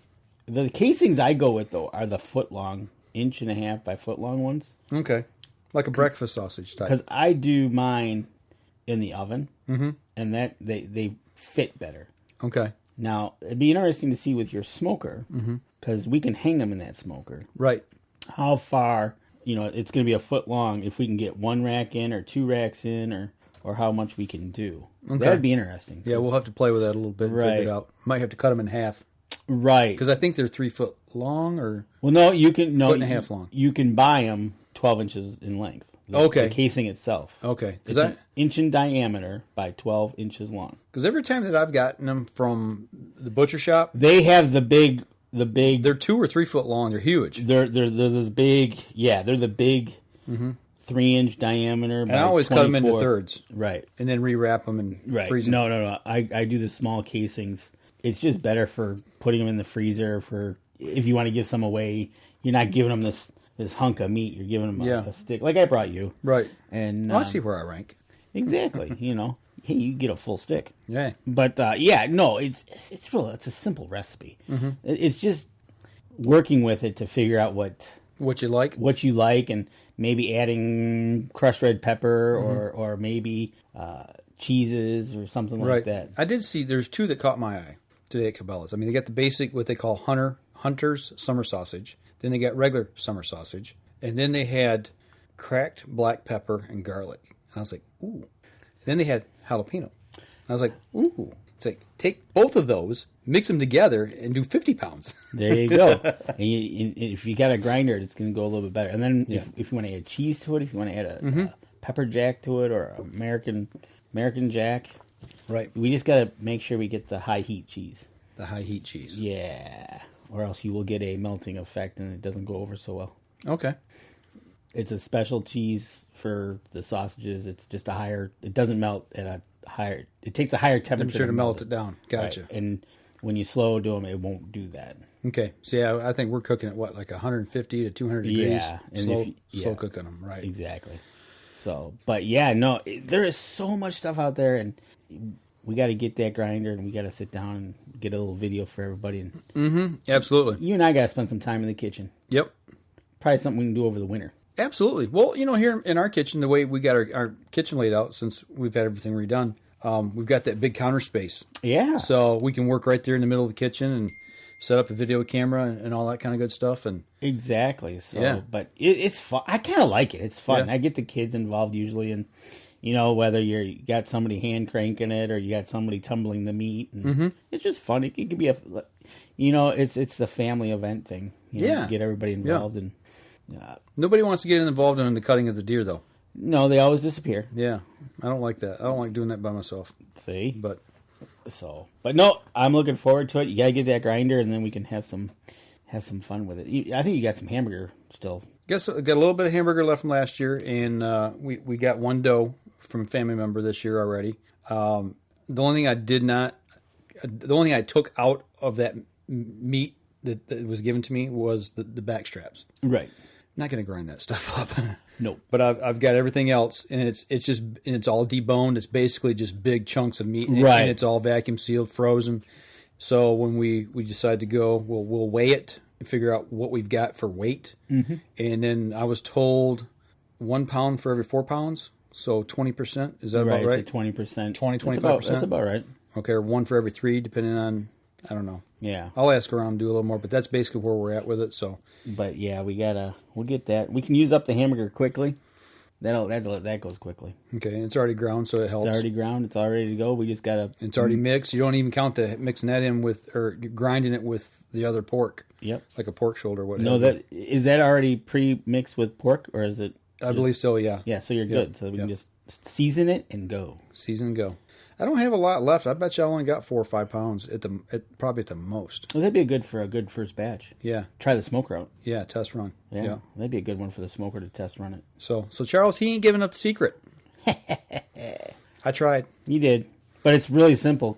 C: casings I go with though are the 1.5 inch by 1 foot long ones.
B: Okay. Like a breakfast sausage type.
C: Because I do mine in the oven, and that they fit better.
B: Okay.
C: Now it'd be interesting to see with your smoker, because we can hang them in that smoker.
B: Right.
C: How far? It's going to be 1 foot long. If we can get 1 rack in or 2 racks in, or how much we can do. Okay. That'd be interesting.
B: Yeah, we'll have to play with that a little bit and figure it out. Might have to cut them in half.
C: Right.
B: Because I think they're 3 foot long, or
C: foot
B: and a half long.
C: You can buy them 12 inches in length. The casing itself.
B: Okay.
C: It's an inch in diameter by 12 inches long.
B: Because every time that I've gotten them from the butcher shop,
C: they have the big.
B: They're 2 or 3 foot long. They're huge.
C: They're the big. Yeah, they're the big 3-inch diameter.
B: And I always
C: 24.
B: cut them into thirds,
C: right,
B: and then rewrap them and freeze them.
C: No. I do the small casings. It's just better for putting them in the freezer for if you want to give some away. You're not giving them this hunk of meat. You're giving them a stick, like I brought you.
B: Right.
C: And
B: I see where I rank.
C: Exactly. Hey, you get a full stick.
B: Yeah.
C: But it's real. It's a simple recipe. It's just working with it to figure out what you like, and maybe adding crushed red pepper or maybe cheeses or something like that.
B: I did see there's 2 that caught my eye today at Cabela's. I mean, they got the basic, what they call hunter Hunter's summer sausage. Then they got regular summer sausage. And then they had cracked black pepper and garlic. And I was like, ooh. Then they had jalapeno. I was like, ooh. It's like, take both of those, mix them together, and do 50 pounds.
C: There you go. And if you got a grinder, it's going to go a little bit better. And then if you want to add cheese to it, if you want to add a pepper jack to it or American Jack.
B: Right.
C: We just got to make sure we get the high heat cheese.
B: The high heat cheese.
C: Yeah. Or else you will get a melting effect and it doesn't go over so well.
B: Okay.
C: It's a special cheese for the sausages. It's just it doesn't melt at a higher, it takes a higher temperature
B: to melt it down. Gotcha.
C: Right. And when you slow do them, it won't do that.
B: Okay. So yeah, I think we're cooking at what, like 150 to 200 degrees?
C: Yeah. And
B: slow cooking them, right.
C: Exactly. So, but yeah, no, there is so much stuff out there, and we got to get that grinder, and we got to sit down and get a little video for everybody. And
B: absolutely.
C: You and I got to spend some time in the kitchen.
B: Yep.
C: Probably something we can do over the winter.
B: Absolutely. Well, here in our kitchen, the way we got our kitchen laid out, since we've had everything redone, we've got that big counter space.
C: Yeah.
B: So we can work right there in the middle of the kitchen and set up a video camera and all that kind of good stuff. And
C: exactly. So,
B: yeah.
C: But it's fun. I kind of like it. It's fun.
B: Yeah.
C: I get the kids involved usually, and whether you got somebody hand cranking it or you got somebody tumbling the meat, and it's just fun. It could be it's the family event thing. Get everybody involved, and
B: nobody wants to get involved in the cutting of the deer, though.
C: No, they always disappear.
B: Yeah, I don't like that. I don't like doing that by myself.
C: See,
B: but
C: no, I'm looking forward to it. You gotta get that grinder, and then we can have some fun with it. I think you got some hamburger still.
B: Guess I got a little bit of hamburger left from last year, and we got one dough from a family member this year already. The only thing I took out of that meat that was given to me was the back straps.
C: Right.
B: I'm not going to grind that stuff up.
C: No.
B: But I've got everything else, and it's all deboned. It's basically just big chunks of meat,
C: right.
B: And it's all vacuum sealed, frozen. So when we decide to go, we'll weigh it and figure out what we've got for weight.
C: Mm-hmm.
B: And then I was told 1 pound for every 4 pounds. So 20%. Is that about right?
C: 20%.
B: 25%.
C: That's about right.
B: Okay, or 1 for every 3, depending on, I don't know.
C: Yeah.
B: I'll ask around and do a little more, but that's basically where we're at with it. So.
C: But yeah, we'll get that. We can use up the hamburger quickly. That goes quickly.
B: Okay, and it's already ground, so it helps.
C: It's already ground. It's all ready to go. We just gotta.
B: It's already mixed. You don't even count the mixing that in with or grinding it with the other pork.
C: Yep.
B: Like a pork shoulder. Whatever.
C: No, is that already pre-mixed with pork, or is it?
B: I believe so. Yeah.
C: Yeah. So you're good. So we can just season it and go.
B: Season and go. I don't have a lot left. I bet you I only got 4 or 5 pounds probably at the most.
C: Well, that'd be good for a good first batch.
B: Yeah.
C: Try the smoker out.
B: Yeah, test run.
C: Yeah. That'd be a good one for the smoker to test run it.
B: So Charles, he ain't giving up the secret. I tried.
C: You did. But it's really simple.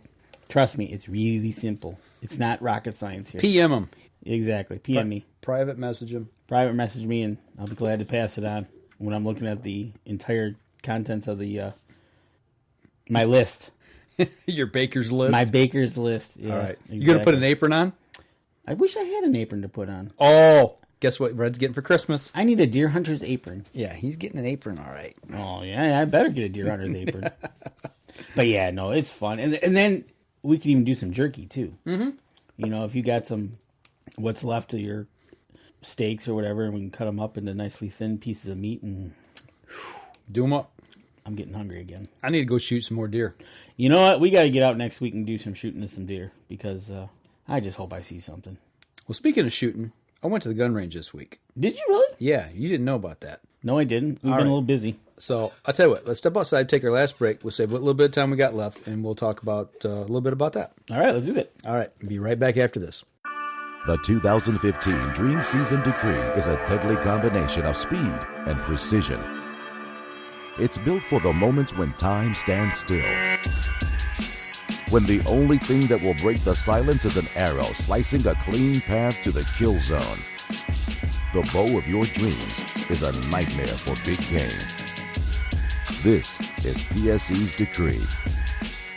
C: Trust me, it's really simple. It's not rocket science here.
B: PM him.
C: Exactly. PM me.
B: Private message him.
C: Private message me, and I'll be glad to pass it on when I'm looking at the entire contents of the my list.
B: Your baker's list?
C: My baker's list. Yeah,
B: all right.
C: Exactly.
B: You going to put an apron on?
C: I wish I had an apron to put on.
B: Oh, guess what Red's getting for Christmas?
C: I need a deer hunter's apron.
B: Yeah, he's getting an apron, all right.
C: Oh, yeah, I better get a deer hunter's apron. But yeah, no, it's fun. And then we can even do some jerky, too.
B: Mm-hmm.
C: If you got what's left of your steaks or whatever, and we can cut them up into nicely thin pieces of meat and
B: do them up.
C: I'm getting hungry again.
B: I need to go shoot some more deer.
C: You know what? We got to get out next week and do some shooting of some deer because I just hope I see something.
B: Well, speaking of shooting, I went to the gun range this week.
C: Did you really?
B: Yeah, you didn't know about that.
C: No, I didn't. We've been a little busy.
B: So I'll tell you what. Let's step outside, take our last break. We'll save what little bit of time we got left, and we'll talk about a little bit about that.
C: All right, let's do that.
B: All right, be right back after this.
L: The 2015 Dream Season Decree is a deadly combination of speed and precision. It's built for the moments when time stands still. When the only thing that will break the silence is an arrow slicing a clean path to the kill zone. The bow of your dreams is a nightmare for big game. This is PSE's Decree.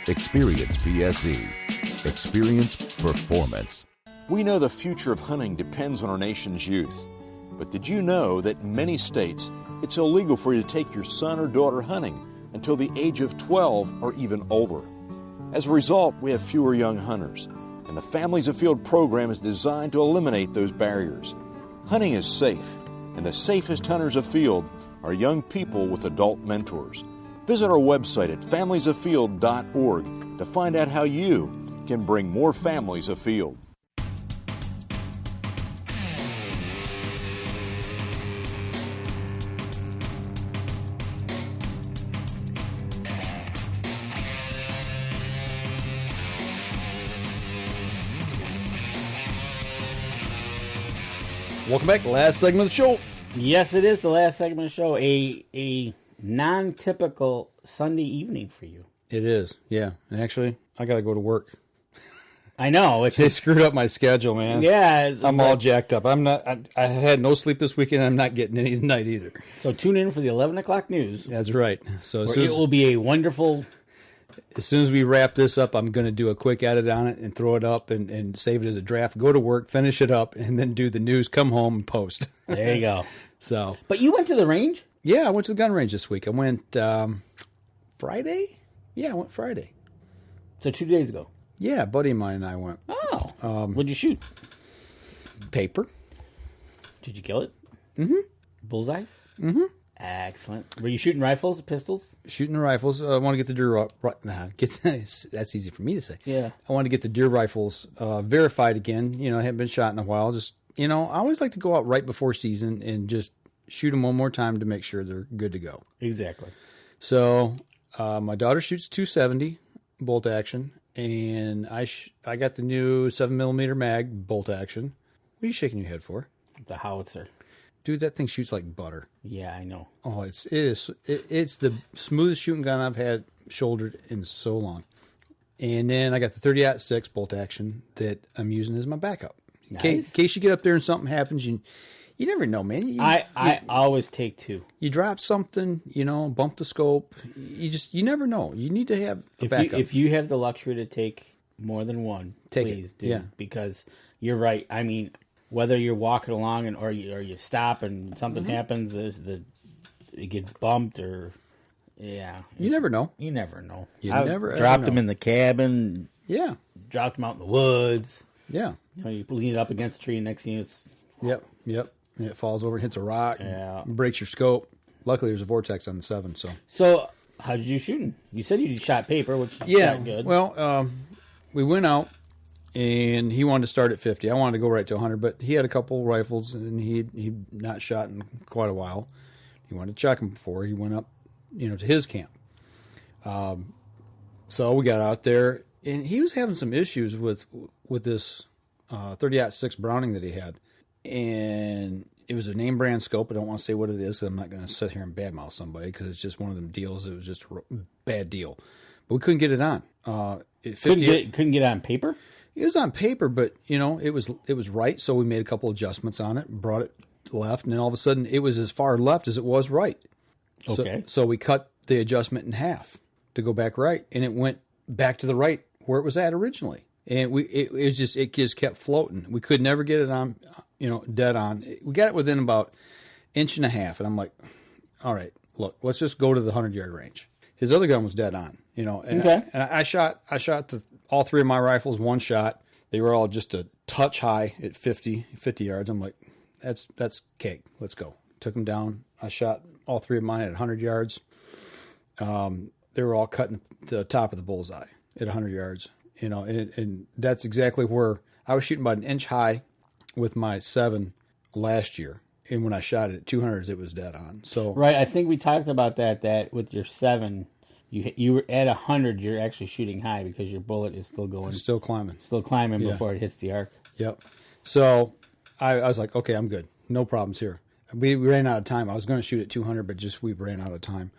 L: Experience PSE. Experience performance.
J: We know the future of hunting depends on our nation's youth. But did you know that in many states, it's illegal for you to take your son or daughter hunting until the age of 12 or even older? As a result, we have fewer young hunters. and the Families Afield program is designed to eliminate those barriers. Hunting is safe, and the safest hunters afield are young people with adult mentors. Visit our website at familiesafield.org to find out how you can bring more families afield.
B: Welcome back. Last segment of the show.
C: Yes, it is the last segment of the show. A non-typical Sunday evening for you.
B: It is, yeah. And actually, I got to go to work.
C: I know.
B: They screwed up my schedule, man.
C: Yeah.
B: I'm all jacked up. I had no sleep this weekend. I'm not getting any tonight either.
C: So tune in for the 11 o'clock news.
B: That's right. So
C: it will be a wonderful...
B: As soon as we wrap this up, I'm going to do a quick edit on it and throw it up and save it as a draft. Go to work, finish it up, and then do the news, come home, and post.
C: There you go.
B: So,
C: but you went to the range?
B: Yeah, I went to the gun range this week. I went Friday? Yeah, I went Friday.
C: So 2 days ago?
B: Yeah, a buddy of mine and I went.
C: Oh. What'd you shoot?
B: Paper.
C: Did you kill it?
B: Mm-hmm.
C: Bullseyes?
B: Mm-hmm.
C: Excellent. Were you shooting rifles, pistols?
B: Shooting the rifles. I want to get the deer that's easy for me to say.
C: Yeah.
B: I want to get the deer rifles verified again. I haven't been shot in a while. Just, I always like to go out right before season and just shoot them one more time to make sure they're good to go.
C: Exactly.
B: So my daughter shoots 270 bolt action, and I got the new 7mm mag bolt action. What are you shaking your head for?
C: The howitzer.
B: Dude, that thing shoots like butter.
C: Yeah, I know.
B: Oh, it's the smoothest shooting gun I've had shouldered in so long. And then I got the 30-06 bolt action that I'm using as my backup.
C: Nice.
B: In case you get up there and something happens, you never know, man.
C: I always take two.
B: You drop something, bump the scope. You never know. You need to have a backup.
C: If you have the luxury to take more than one, please do. Yeah. Because you're right. I mean, whether you're walking along or you stop and something happens, it gets bumped or
B: you never know.
C: You never know.
B: I've
C: dropped them in the cabin.
B: Yeah,
C: dropped them out in the woods.
B: Yeah,
C: you lean it up against a tree, and next thing it's
B: yep. And it falls over, hits a rock, breaks your scope. Luckily, there's a vortex on the 7.
C: So how did you shoot? You said you shot paper, which shot good.
B: Well, we went out. And he wanted to start at 50. I wanted to go right to 100, but he had a couple rifles, and he'd not shot in quite a while. He wanted to check them before he went up, to his camp. So we got out there, and he was having some issues with this 30-06 Browning that he had. And it was a name brand scope. I don't want to say what it is, so I'm not going to sit here and badmouth somebody because it's just one of them deals. It was just a bad deal. But we couldn't get it on.
C: Couldn't get it on paper?
B: It was on paper, but it was right. So we made a couple adjustments on it, brought it left, and then all of a sudden it was as far left as it was right.
C: Okay.
B: So we cut the adjustment in half to go back right, and it went back to the right where it was at originally. And it just kept floating. We could never get it on, dead on. We got it within about 1.5 inches, and I'm like, all right, look, let's just go to the 100-yard range. His other gun was dead on, And
C: okay.
B: I shot all three of my rifles one shot. They were all just a touch high at 50 yards. I'm like, that's cake. Let's go. Took them down. I shot all three of mine at 100 yards. They were all cutting the top of the bullseye at 100 yards. And that's exactly where I was shooting about 1 inch high with my 7 last year. And when I shot it at 200s, it was dead on. So
C: right, I think we talked about that with your 7. You were at 100. You're actually shooting high because your bullet is still going,
B: still climbing
C: before it hits the arc.
B: Yep. So I was like, okay, I'm good. No problems here. We ran out of time. I was going to shoot at 200, but we ran out of time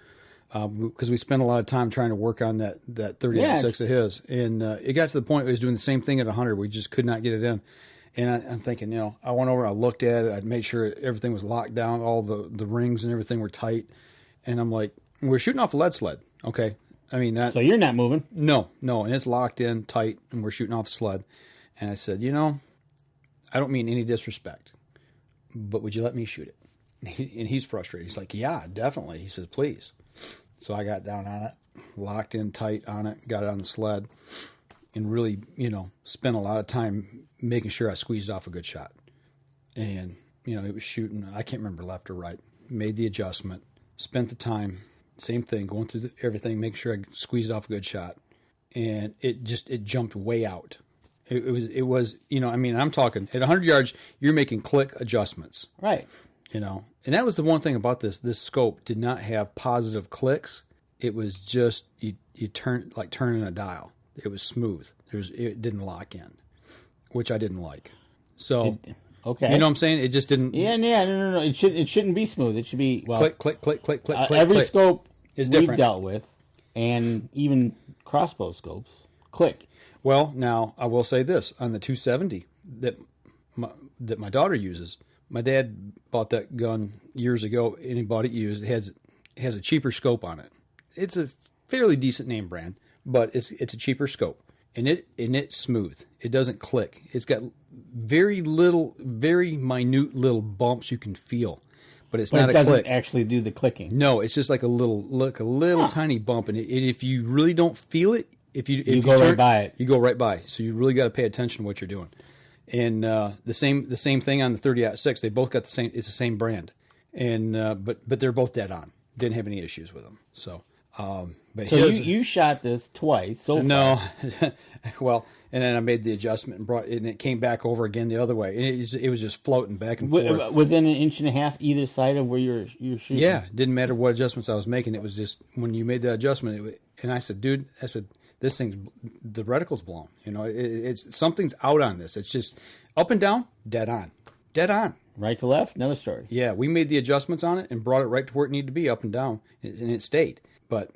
B: because we spent a lot of time trying to work on that 30-06 of his, and it got to the point where he was doing the same thing at 100. We just could not get it in. And I'm thinking, I went over, I looked at it, I'd made sure everything was locked down, all the rings and everything were tight. And I'm like, we're shooting off a lead sled, okay? I mean, that.
C: So you're not moving?
B: No, and it's locked in tight, and we're shooting off the sled. And I said, I don't mean any disrespect, but would you let me shoot it? And he's frustrated. He's like, yeah, definitely. He says, please. So I got down on it, locked in tight on it, got it on the sled. and really, spent a lot of time making sure I squeezed off a good shot. And, it was shooting, I can't remember left or right, made the adjustment, spent the time, same thing, going through everything, making sure I squeezed off a good shot. And it jumped way out. It was, I'm talking at 100 yards, you're making click adjustments.
C: Right.
B: And that was the one thing about this scope did not have positive clicks. It was just, you turn, like turning a dial. It was smooth. It didn't lock in, which I didn't like. So,
C: okay.
B: You know what I'm saying? It just didn't.
C: Yeah, no. It shouldn't be smooth. It should be,
B: click, click, click, click, click, click.
C: Every scope
B: is
C: we've
B: different.
C: dealt with, and even crossbow scopes, click.
B: Well, now I will say this on the 270 that my daughter uses. My dad bought that gun years ago, and he bought it used. It has a cheaper scope on it. It's a fairly decent name brand, but it's a cheaper scope, and it's smooth. It doesn't click. It's got very minute little bumps you can feel, but it's not a click.
C: It doesn't actually do the clicking.
B: No, it's just like a little tiny bump, and if you really don't feel it, if you
C: go right by it,
B: you go right by. So you really got to pay attention to what you're doing. And the same thing on the 30-06. They both got the same. It's the same brand, and but they're both dead on. Didn't have any issues with them. So, but
C: so you shot this twice. So
B: no, well, and then I made the adjustment and it came back over again the other way, and it was just floating back and forth
C: within an inch and a half either side of where you're shooting.
B: Yeah, didn't matter what adjustments I was making. It was just when you made the adjustment. And I said, dude, this thing's, the reticle's blown. It's something's out on this. It's just up and down, dead on.
C: Right to left, another story.
B: Yeah, we made the adjustments on it and brought it right to where it needed to be, up and down, and it stayed. But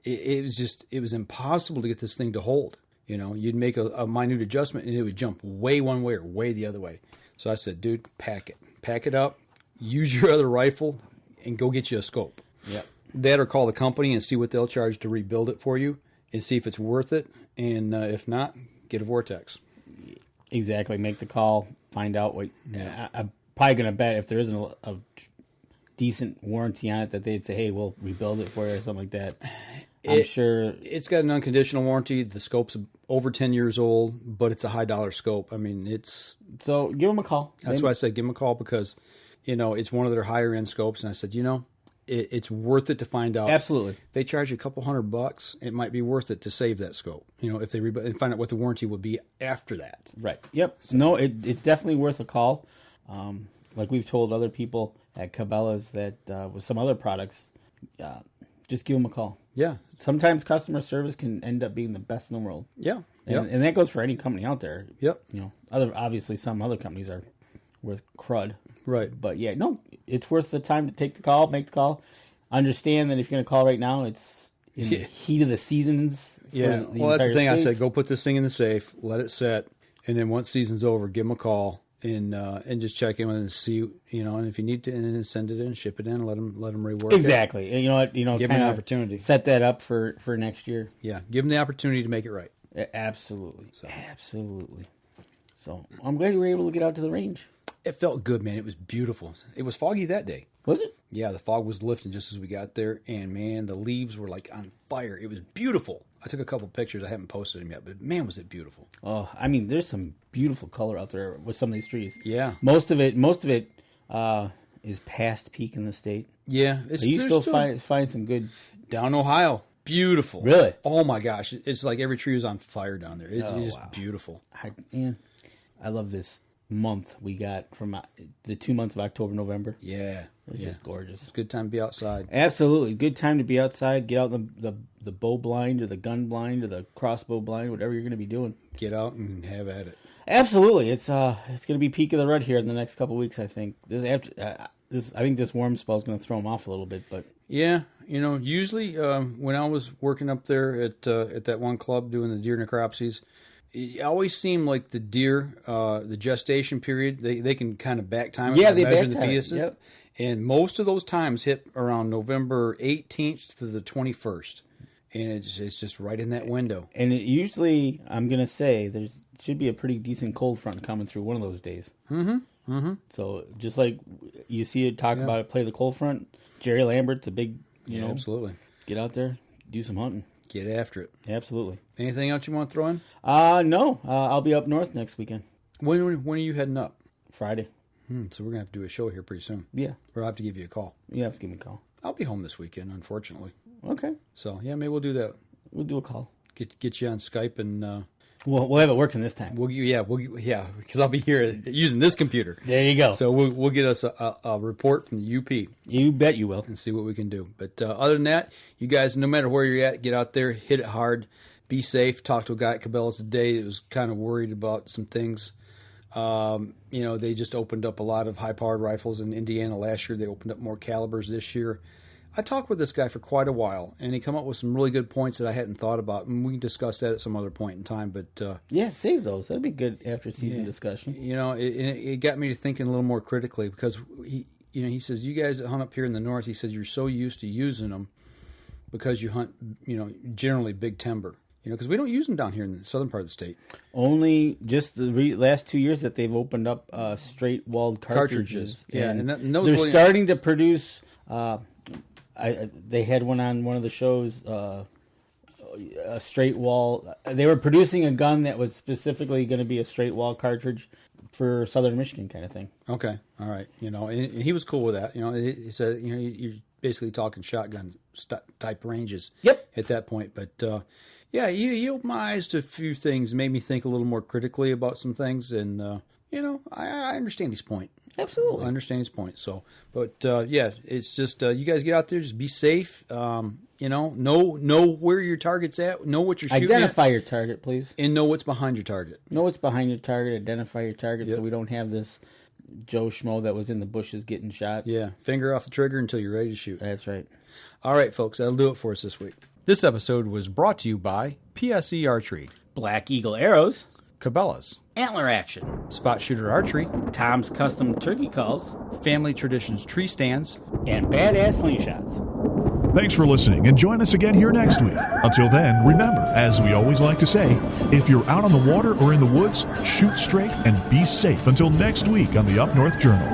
B: it was impossible to get this thing to hold. You'd make a minute adjustment and it would jump way one way or way the other way. So I said, dude, pack it up, use your other rifle, and go get you a scope.
C: Yep.
B: That or call the company and see what they'll charge to rebuild it for you. And see if it's worth it, and if not, get a Vortex.
C: Exactly. Make the call. Find out what. Yeah. I'm probably going to bet if there isn't a decent warranty on it that they'd say, "Hey, we'll rebuild it for you" or something like that. I'm sure
B: it's got an unconditional warranty. The scope's over 10 years old, but it's a high dollar scope. I mean, it's
C: so give them a call.
B: That's why I said give them a call because it's one of their higher end scopes, and I said it's worth it to find out.
C: Absolutely.
B: If they charge you a couple $100, it might be worth it to save that scope. If they and find out what the warranty would be after that.
C: Right. Yep. So. No, it's definitely worth a call. Like we've told other people at Cabela's that with some other products, just give them a call.
B: Yeah.
C: Sometimes customer service can end up being the best in the world.
B: Yeah.
C: And that goes for any company out there.
B: Yep.
C: Obviously some other companies are worth crud.
B: Right.
C: But yeah, no, it's worth the time to take the call, make the call. Understand that if you're going to call right now, it's in the heat of the seasons.
B: Yeah. Well, that's the thing. I said, go put this thing in the safe, let it set, and then once season's over, give them a call and just check in with it and see, and if you need to, and then send it in, ship it in, let them rework
C: exactly.
B: it.
C: Exactly. You know what?
B: Give them an opportunity.
C: Set that up for next year.
B: Yeah. Give them the opportunity to make it right.
C: Absolutely. Absolutely. So I'm glad you were able to get out to the range.
B: It felt good, man. It was beautiful. It was foggy that day.
C: Was it?
B: Yeah, the fog was lifting just as we got there, and man, the leaves were like on fire. It was beautiful. I took a couple pictures. I haven't posted them yet, but man, was it beautiful.
C: Oh, I mean, there's some beautiful color out there with some of these trees.
B: Yeah.
C: Most of it is past peak in the state.
B: Yeah.
C: You still find some good.
B: Down Ohio. Beautiful.
C: Really?
B: Oh my gosh. It's like every tree was on fire down there. It's just beautiful.
C: I love this month we got from the 2 months of October, November.
B: Yeah.
C: It's just gorgeous.
B: It's a good time to be outside.
C: Absolutely. Good time to be outside. Get out the bow blind or the gun blind or the crossbow blind, whatever you're going to be doing.
B: Get out and have at it.
C: Absolutely. It's going to be peak of the rut here in the next couple of weeks, I think. I think this warm spell is going to throw them off a little bit, but
B: yeah, usually when I was working up there at that one club doing the deer necropsies, it always seemed like the deer, the gestation period, they can kind of back time it.
C: Yeah, they
B: measure
C: back
B: the
C: time
B: fetuses.
C: Yep.
B: And most of those times hit around November 18th to the 21st. And it's just right in that window.
C: And it usually, I'm going to say, there should be a pretty decent cold front coming through one of those days.
B: Mm-hmm. Mm-hmm.
C: So just like you see it talk about it, play the cold front, Jerry Lambert's a big,
B: absolutely.
C: Get out there, do some hunting.
B: Get after it.
C: Absolutely.
B: Anything else you want to throw in?
C: No. I'll be up north next weekend.
B: When are you heading up?
C: Friday.
B: So we're going to have to do a show here pretty soon.
C: Yeah.
B: Or I'll have to give you a call.
C: You have to give me a call.
B: I'll be home this weekend, unfortunately.
C: Okay.
B: So, yeah, maybe we'll do that.
C: We'll do a call.
B: Get you on Skype and...
C: We'll have it working this time.
B: Because I'll be here using this computer.
C: There you go.
B: So we'll get us a report from the UP.
C: You bet you will.
B: And see what we can do. But other than that, you guys, no matter where you're at, get out there, hit it hard, be safe. Talked to a guy at Cabela's today that was kind of worried about some things. They just opened up a lot of high-powered rifles in Indiana last year. They opened up more calibers this year. I talked with this guy for quite a while, and he come up with some really good points that I hadn't thought about, and we can discuss that at some other point in time. But
C: save those. That'd be good after season discussion.
B: It got me to thinking a little more critically because he says, you guys that hunt up here in the north, he says you're so used to using them because you hunt, generally big timber. Because we don't use them down here in the southern part of the state.
C: Only just the last 2 years that they've opened up straight-walled cartridges.
B: Yeah,
C: and
B: those
C: they're starting to produce. They had one on one of the shows, a straight wall. They were producing a gun that was specifically going to be a straight wall cartridge for southern Michigan kind of thing.
B: Okay, all right. And he was cool with that. He said, you're basically talking shotgun type ranges.
C: Yep.
B: At that point, but he opened my eyes to a few things, made me think a little more critically about some things, and I understand his point.
C: Absolutely.
B: I understand his point. So, but it's just you guys get out there, just be safe. Know where your target's at, know what you're shooting
C: Identify
B: at,
C: your target, please.
B: and know what's behind your target.
C: Know what's behind your target, identify your target,
B: Yep.
C: so we don't have this Joe Schmo that was in the bushes getting shot.
B: Yeah, finger off the trigger until you're ready to shoot.
C: That's right.
B: All right, folks, that'll do it for us this week. This episode was brought to you by PSE Archery,
C: Black Eagle Arrows,
B: Cabela's,
C: Antler Action,
B: Spot Shooter Archery,
C: Tom's Custom Turkey Calls,
B: Family Traditions Tree Stands,
C: and Badass Slingshots.
A: Thanks for listening, and join us again here next week. Until then, remember, as we always like to say, if you're out on the water or in the woods, shoot straight and be safe until next week on the Up North Journal.